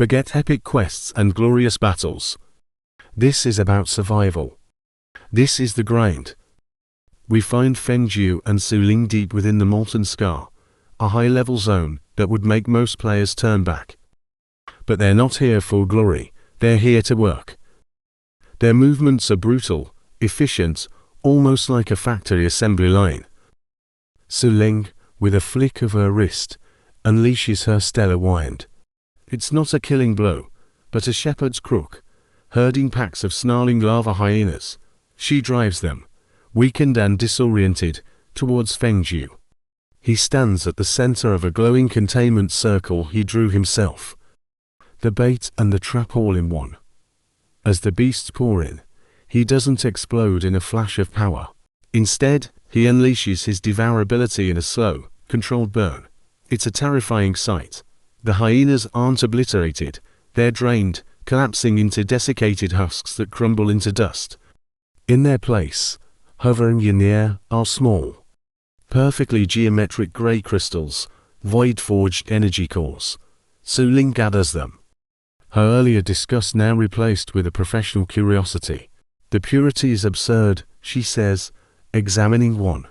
Forget epic quests and glorious battles. This is about survival. This is the grind. We find Feng Jiu and Su Ling deep within the Molten Scar, a high-level zone that would make most players turn back. But they're not here for glory, they're here to work. Their movements are brutal, efficient, almost like a factory assembly line. Su Ling, with a flick of her wrist, unleashes her stellar wind. It's not a killing blow, but a shepherd's crook, herding packs of snarling lava hyenas. She drives them, weakened and disoriented, towards Feng Jiu. He stands at the center of a glowing containment circle he drew himself. The bait and the trap all in one. As the beasts pour in, he doesn't explode in a flash of power. Instead, he unleashes his devourability in a slow, controlled burn. It's a terrifying sight. The hyenas aren't obliterated, they're drained, collapsing into desiccated husks that crumble into dust. In their place, hovering in the air, are small, perfectly geometric gray crystals, void-forged energy cores. Su Ling gathers them. Her earlier disgust now replaced with a professional curiosity. The purity is absurd, she says, examining one.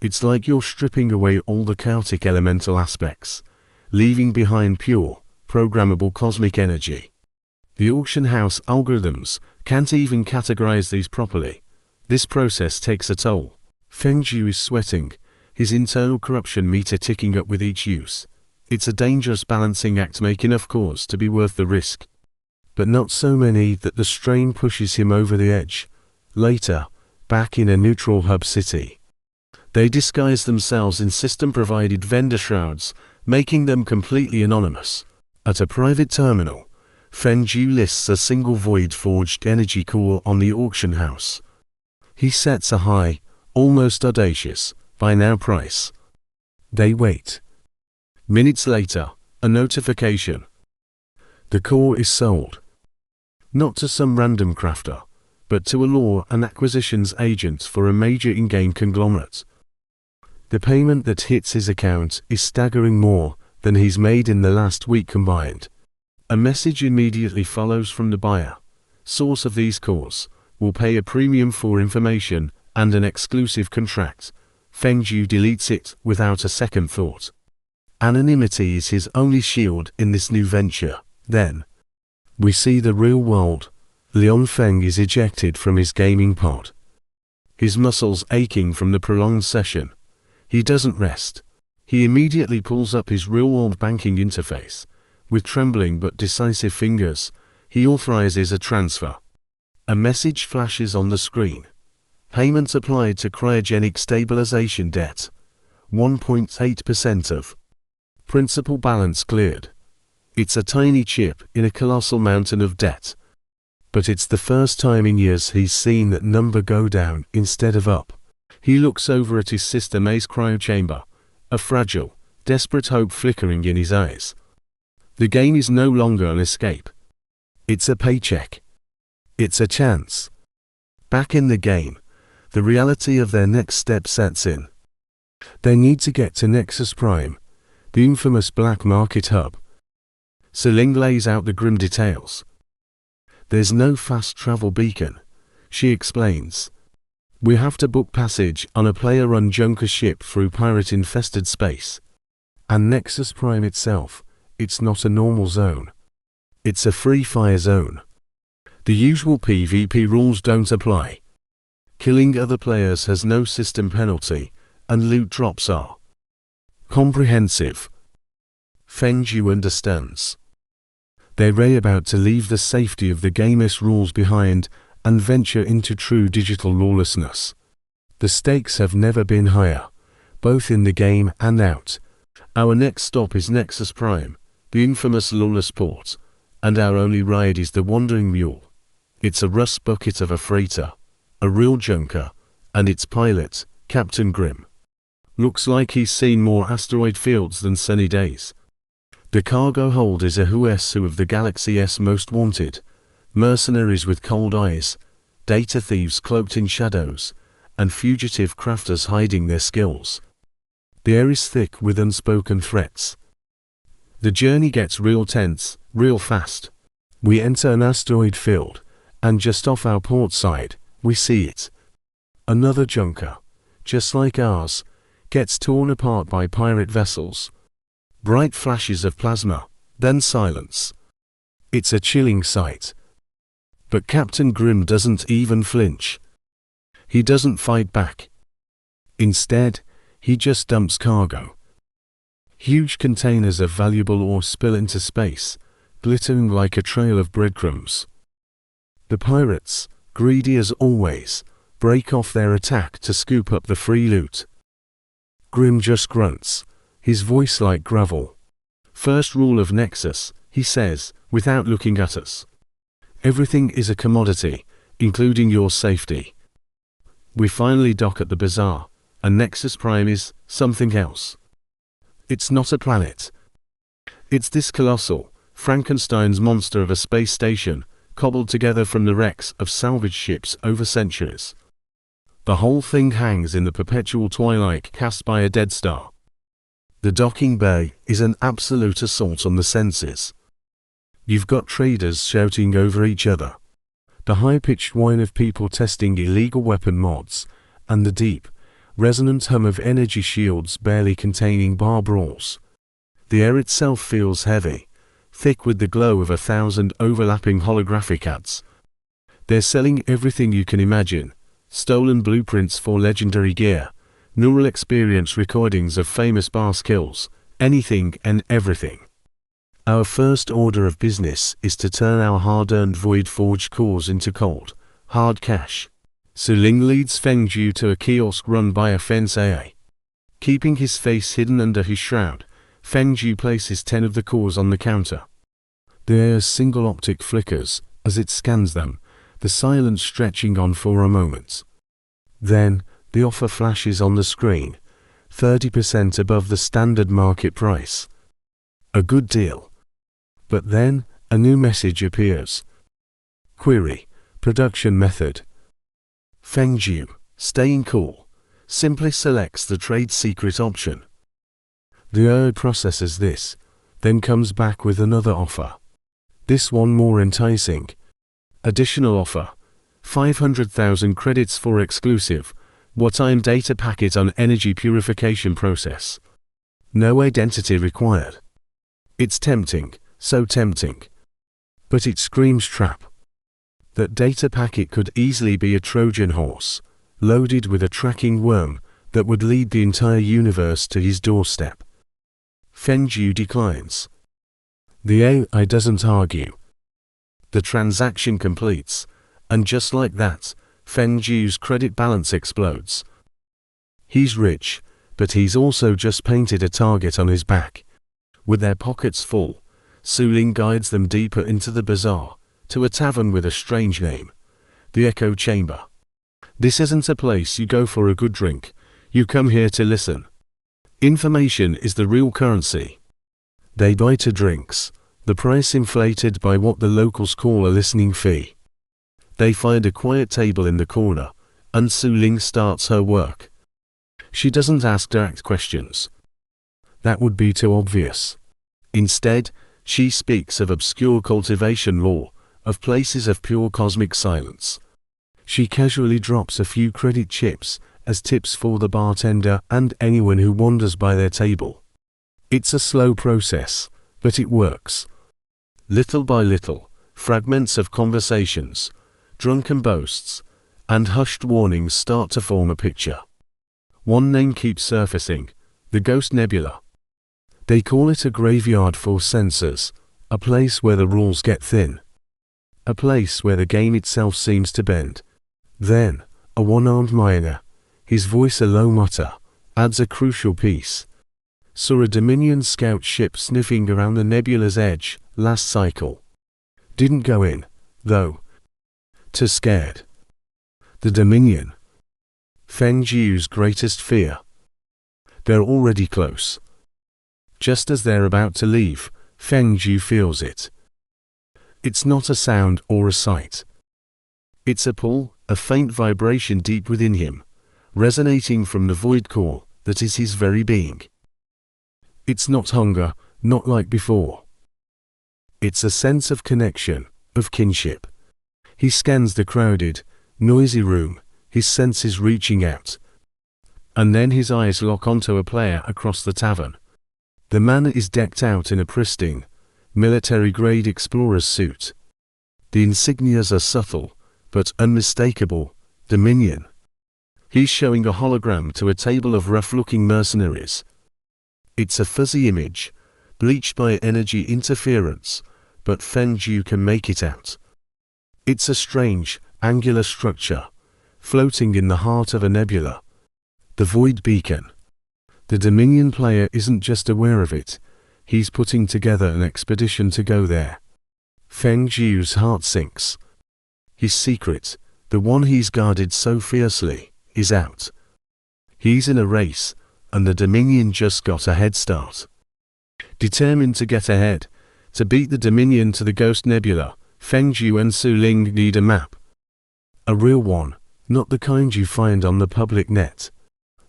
It's like you're stripping away all the chaotic elemental aspects, leaving behind pure, programmable cosmic energy. The auction house algorithms can't even categorize these properly. This process takes a toll. Feng Jiu is sweating, his internal corruption meter ticking up with each use. It's a dangerous balancing act, make enough cause to be worth the risk. But not so many that the strain pushes him over the edge. Later, back in a neutral hub city, they disguise themselves in system-provided vendor shrouds, making them completely anonymous. At a private terminal, Feng Jiu lists a single void-forged energy core on the auction house. He sets a high, almost audacious, buy now price. They wait. Minutes later, a notification. The core is sold. Not to some random crafter, but to a law and acquisitions agent for a major in-game conglomerate. The payment that hits his account is staggering more than he's made in the last week combined. A message immediately follows from the buyer. Source of these cores will pay a premium for information and an exclusive contract. Feng Jiu deletes it without a second thought. Anonymity is his only shield in this new venture. Then, we see the real world. LIAN Feng is ejected from his gaming pod. His muscles aching from the prolonged session. He doesn't rest. He immediately pulls up his real-world banking interface. With trembling but decisive fingers, he authorizes a transfer. A message flashes on the screen. Payment applied to cryogenic stabilization debt. 1.8% of principal balance cleared. It's a tiny chip in a colossal mountain of debt. But it's the first time in years he's seen that number go down instead of up. He looks over at his sister May's cryochamber, a fragile, desperate hope flickering in his eyes. The game is no longer an escape. It's a paycheck. It's a chance. Back in the game, the reality of their next step sets in. They need to get to Nexus Prime, the infamous black market hub. Su Ling lays out the grim details. There's no fast travel beacon, she explains. We have to book passage on a player-run junker ship through pirate-infested space. And Nexus Prime itself, it's not a normal zone. It's a free-fire zone. The usual PvP rules don't apply. Killing other players has no system penalty, and loot drops are comprehensive. Feng Jiu understands. They're about to leave the safety of the game's rules behind and venture into true digital lawlessness. The stakes have never been higher, both in the game and out. Our next stop is Nexus Prime, the infamous lawless port, and our only ride is the Wandering Mule. It's a rust bucket of a freighter, a real junker, and its pilot, Captain Grimm. Looks like he's seen more asteroid fields than sunny days. The cargo hold is a who's who of the galaxy's most wanted. Mercenaries with cold eyes, data thieves cloaked in shadows, and fugitive crafters hiding their skills. The air is thick with unspoken threats. The journey gets real tense, real fast. We enter an asteroid field, and just off our port side, we see it. Another junker, just like ours, gets torn apart by pirate vessels. Bright flashes of plasma, then silence. It's a chilling sight. But Captain Grimm doesn't even flinch. He doesn't fight back. Instead, he just dumps cargo. Huge containers of valuable ore spill into space, glittering like a trail of breadcrumbs. The pirates, greedy as always, break off their attack to scoop up the free loot. Grimm just grunts, his voice like gravel. First rule of Nexus, he says, without looking at us. Everything is a commodity, including your safety. We finally dock at the bazaar, and Nexus Prime is something else. It's not a planet. It's this colossal, Frankenstein's monster of a space station, cobbled together from the wrecks of salvaged ships over centuries. The whole thing hangs in the perpetual twilight cast by a dead star. The docking bay is an absolute assault on the senses. You've got traders shouting over each other, the high-pitched whine of people testing illegal weapon mods, and the deep, resonant hum of energy shields barely containing bar brawls. The air itself feels heavy, thick with the glow of 1,000 overlapping holographic ads. They're selling everything you can imagine: stolen blueprints for legendary gear, neural experience recordings of famous bar skills, anything and everything. Our first order of business is to turn our hard-earned void-forged cores into cold, hard cash. Su Ling leads Feng Jiu to a kiosk run by a fence AA. Keeping his face hidden under his shroud, Feng Jiu places 10 of the cores on the counter. The AI's single optic flickers as it scans them, the silence stretching on for a moment. Then, the offer flashes on the screen, 30% above the standard market price. A good deal. But then, a new message appears. Query: production method. Feng Jiu, staying cool, simply selects the trade secret option. The AI processes this, then comes back with another offer. This one more enticing. Additional offer: 500,000 credits for exclusive, one-time data packet on energy purification process. No identity required. It's tempting, so tempting. But it screams trap. That data packet could easily be a Trojan horse, loaded with a tracking worm that would lead the entire universe to his doorstep. Feng Jiu declines. The AI doesn't argue. The transaction completes, and just like that, Feng Jiu's credit balance explodes. He's rich, but he's also just painted a target on his back. With their pockets full, Su Ling guides them deeper into the bazaar, to a tavern with a strange name, the Echo Chamber. This isn't a place you go for a good drink, you come here to listen. Information is the real currency. They buy 2 drinks, the price inflated by what the locals call a listening fee. They find a quiet table in the corner, and Su Ling starts her work. She doesn't ask direct questions. That would be too obvious. Instead, she speaks of obscure cultivation lore, of places of pure cosmic silence. She casually drops a few credit chips as tips for the bartender and anyone who wanders by their table. It's a slow process, but it works. Little by little, fragments of conversations, drunken boasts, and hushed warnings start to form a picture. One name keeps surfacing: the Ghost Nebula. They call it a graveyard for censors, a place where the rules get thin. A place where the game itself seems to bend. Then, a one-armed miner, his voice a low mutter, adds a crucial piece. Saw a Dominion scout ship sniffing around the nebula's edge last cycle. Didn't go in, though. Too scared. The Dominion. Feng Jiu's greatest fear. They're already close. Just as they're about to leave, Feng Jiu feels it. It's not a sound or a sight. It's a pull, a faint vibration deep within him, resonating from the void core that is his very being. It's not hunger, not like before. It's a sense of connection, of kinship. He scans the crowded, noisy room, his senses reaching out. And then his eyes lock onto a player across the tavern. The man is decked out in a pristine, military-grade explorer's suit. The insignias are subtle, but unmistakable, Dominion. He's showing a hologram to a table of rough-looking mercenaries. It's a fuzzy image, bleached by energy interference, but Feng Zhu can make it out. It's a strange, angular structure, floating in the heart of a nebula. The Void Beacon. The Dominion player isn't just aware of it, he's putting together an expedition to go there. Feng Zhu's heart sinks. His secret, the one he's guarded so fiercely, is out. He's in a race, and the Dominion just got a head start. Determined to get ahead, to beat the Dominion to the Ghost Nebula, Feng Zhu and Su Ling need a map. A real one, not the kind you find on the public net.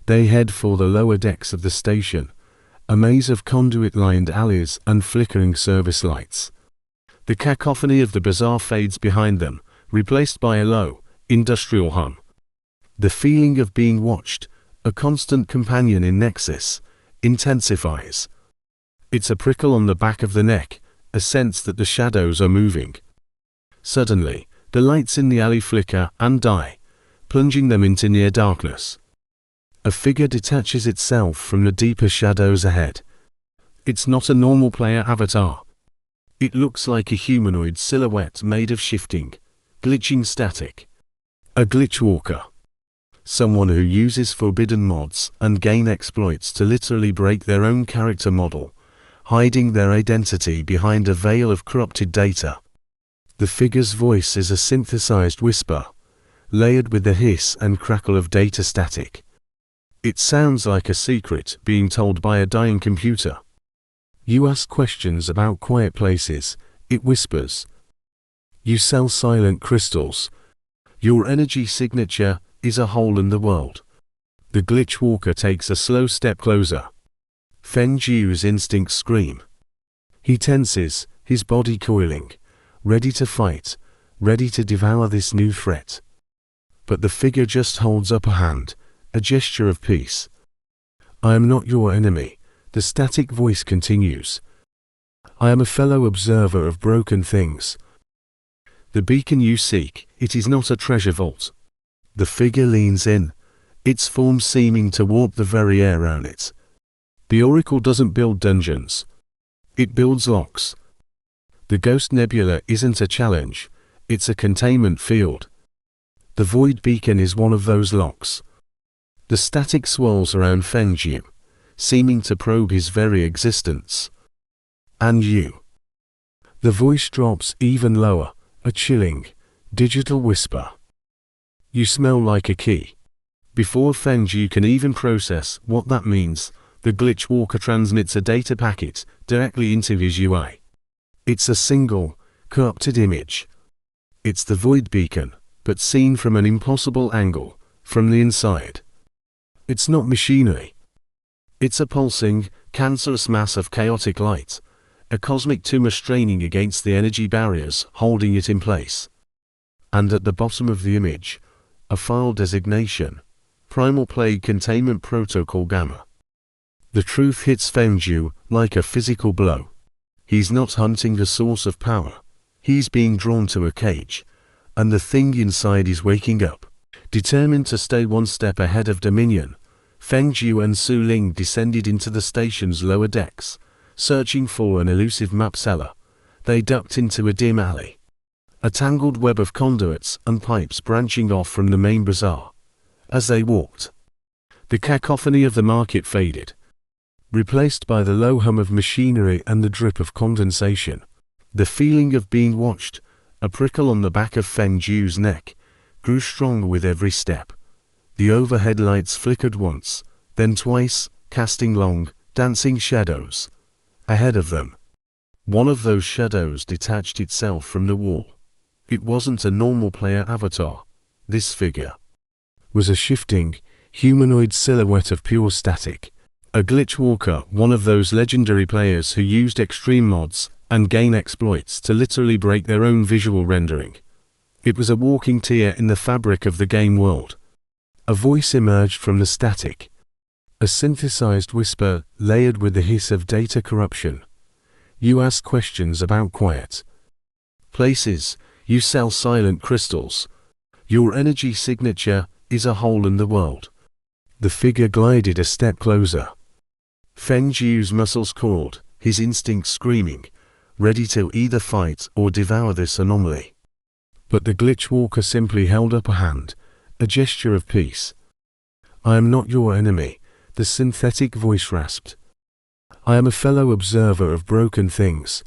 They head for the lower decks of the station, a maze of conduit-lined alleys and flickering service lights. The cacophony of the bazaar fades behind them, replaced by a low, industrial hum. The feeling of being watched, a constant companion in Nexus, intensifies. It's a prickle on the back of the neck, a sense that the shadows are moving. Suddenly, the lights in the alley flicker and die, plunging them into near darkness. A figure detaches itself from the deeper shadows ahead. It's not a normal player avatar. It looks like a humanoid silhouette made of shifting, glitching static. A glitch walker. Someone who uses forbidden mods and gain exploits to literally break their own character model, hiding their identity behind a veil of corrupted data. The figure's voice is a synthesized whisper, layered with the hiss and crackle of data static. It sounds like a secret being told by a dying computer. You ask questions about quiet places, it whispers. You sell silent crystals. Your energy signature is a hole in the world. The glitch walker takes a slow step closer. Feng Zhu's instincts scream. He tenses, his body coiling, ready to fight, ready to devour this new threat. But the figure just holds up a hand, a gesture of peace. I am not your enemy, the static voice continues. I am a fellow observer of broken things. The beacon you seek, it is not a treasure vault. The figure leans in, its form seeming to warp the very air around it. The Oracle doesn't build dungeons. It builds locks. The Ghost Nebula isn't a challenge, it's a containment field. The Void Beacon is one of those locks. The static swirls around Feng Zhu, seeming to probe his very existence. And you. The voice drops even lower, a chilling, digital whisper. You smell like a key. Before Feng Zhu can even process what that means, the glitch walker transmits a data packet directly into his UI. It's a single, corrupted image. It's the Void Beacon, but seen from an impossible angle, from the inside. It's not machinery. It's a pulsing, cancerous mass of chaotic light, a cosmic tumor straining against the energy barriers holding it in place. And at the bottom of the image, a file designation, Primal Plague Containment Protocol Gamma. The truth hits Feng Zhu like a physical blow. He's not hunting the source of power. He's being drawn to a cage, and the thing inside is waking up. Determined to stay one step ahead of Dominion, Feng Zhu and Su Ling descended into the station's lower decks, searching for an elusive map seller. They ducked into a dim alley. A tangled web of conduits and pipes branching off from the main bazaar. As they walked, the cacophony of the market faded, replaced by the low hum of machinery and the drip of condensation. The feeling of being watched, a prickle on the back of Feng Zhu's neck, grew stronger with every step. The overhead lights flickered once, then twice, casting long, dancing shadows. Ahead of them, one of those shadows detached itself from the wall. It wasn't a normal player avatar. This figure was a shifting, humanoid silhouette of pure static. A glitch walker, one of those legendary players who used extreme mods and gain exploits to literally break their own visual rendering. It was a walking tear in the fabric of the game world. A voice emerged from the static. A synthesized whisper layered with the hiss of data corruption. You ask questions about quiet places. You sell silent crystals. Your energy signature is a hole in the world. The figure glided a step closer. Feng Jiu's muscles crawled, his instincts screaming, ready to either fight or devour this anomaly. But the glitch walker simply held up a hand, a gesture of peace. I am not your enemy, the synthetic voice rasped. I am a fellow observer of broken things.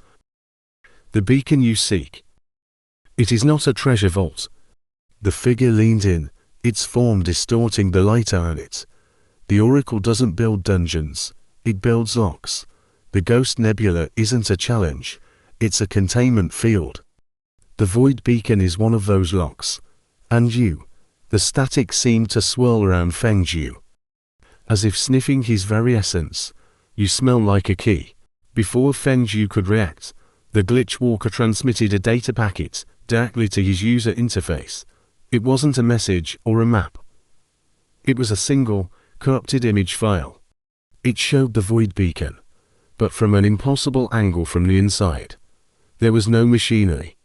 The beacon you seek. It is not a treasure vault. The figure leaned in, its form distorting the light on it. The Oracle doesn't build dungeons, it builds locks. The Ghost Nebula isn't a challenge, it's a containment field. The Void Beacon is one of those locks. And you. The static seemed to swirl around Feng Jiu, as if sniffing his very essence. You smell like a key. Before Feng Jiu could react, the glitch walker transmitted a data packet directly to his user interface. It wasn't a message or a map. It was a single, corrupted image file. It showed the Void Beacon, but from an impossible angle from the inside. There was no machinery,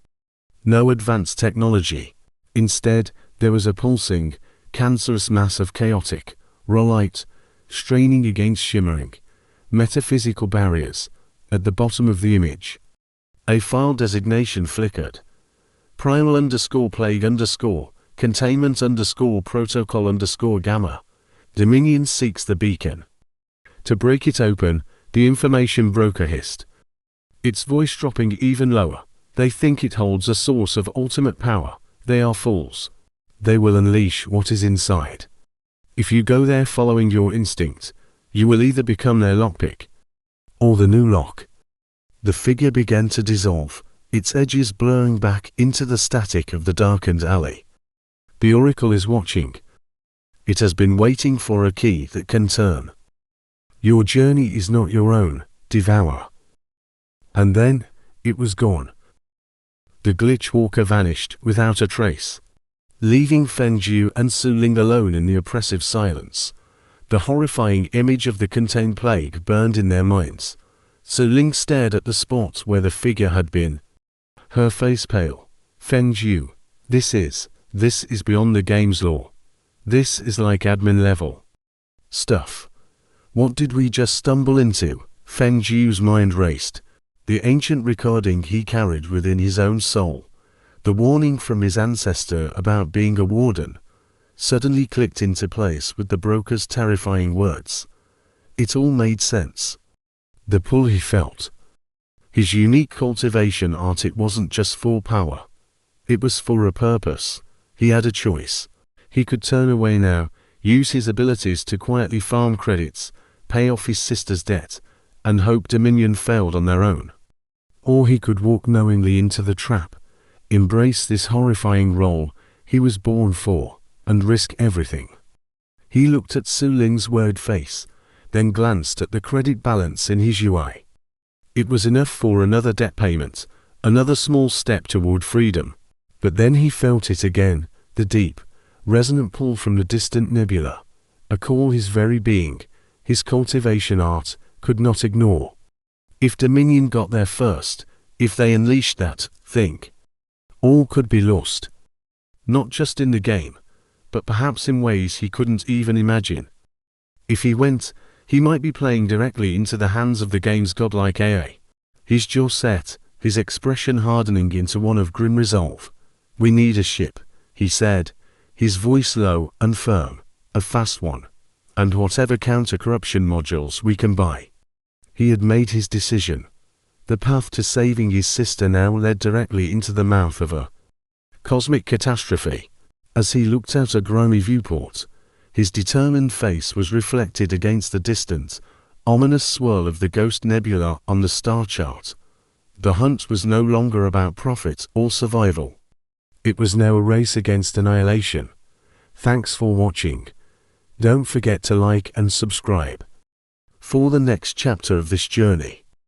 no advanced technology. Instead, there was a pulsing, cancerous mass of chaotic, raw light, straining against shimmering, metaphysical barriers. At the bottom of the image, a file designation flickered. Primal_containment_protocol_gamma. Dominion seeks the beacon. To break it open, the information broker hissed, its voice dropping even lower. They think it holds a source of ultimate power. They are fools. They will unleash what is inside. If you go there following your instinct, you will either become their lockpick or the new lock. The figure began to dissolve, its edges blurring back into the static of the darkened alley. The Oracle is watching. It has been waiting for a key that can turn. Your journey is not your own, devour. And then, it was gone. The glitch walker vanished without a trace, leaving Feng Jiu and Su Ling alone in the oppressive silence. The horrifying image of the contained plague burned in their minds. Su Ling stared at the spot where the figure had been, her face pale. Feng Jiu, this is beyond the game's law. This is like admin level stuff. What did we just stumble into? Feng Jiu's mind raced. The ancient recording he carried within his own soul, the warning from his ancestor about being a warden, suddenly clicked into place with the broker's terrifying words. It all made sense. The pull he felt. His unique cultivation art, it wasn't just for power. It was for a purpose. He had a choice. He could turn away now, use his abilities to quietly farm credits, pay off his sister's debt, and hope Dominion failed on their own. Or he could walk knowingly into the trap, embrace this horrifying role he was born for, and risk everything. He looked at Su Ling's worried face, then glanced at the credit balance in his UI. It was enough for another debt payment, another small step toward freedom. But then he felt it again, the deep, resonant pull from the distant nebula, a call his very being, his cultivation art, could not ignore. If Dominion got there first, if they unleashed that thing, all could be lost. Not just in the game, but perhaps in ways he couldn't even imagine. If he went, he might be playing directly into the hands of the game's godlike AI. His jaw set, his expression hardening into one of grim resolve. We need a ship, he said, his voice low and firm, a fast one, and whatever counter-corruption modules we can buy. He had made his decision. The path to saving his sister now led directly into the mouth of a cosmic catastrophe. As he looked out a grimy viewport, his determined face was reflected against the distant, ominous swirl of the Ghost Nebula on the star chart. The hunt was no longer about profit or survival. It was now a race against annihilation. Thanks for watching. Don't forget to like and subscribe. for the next chapter of this journey.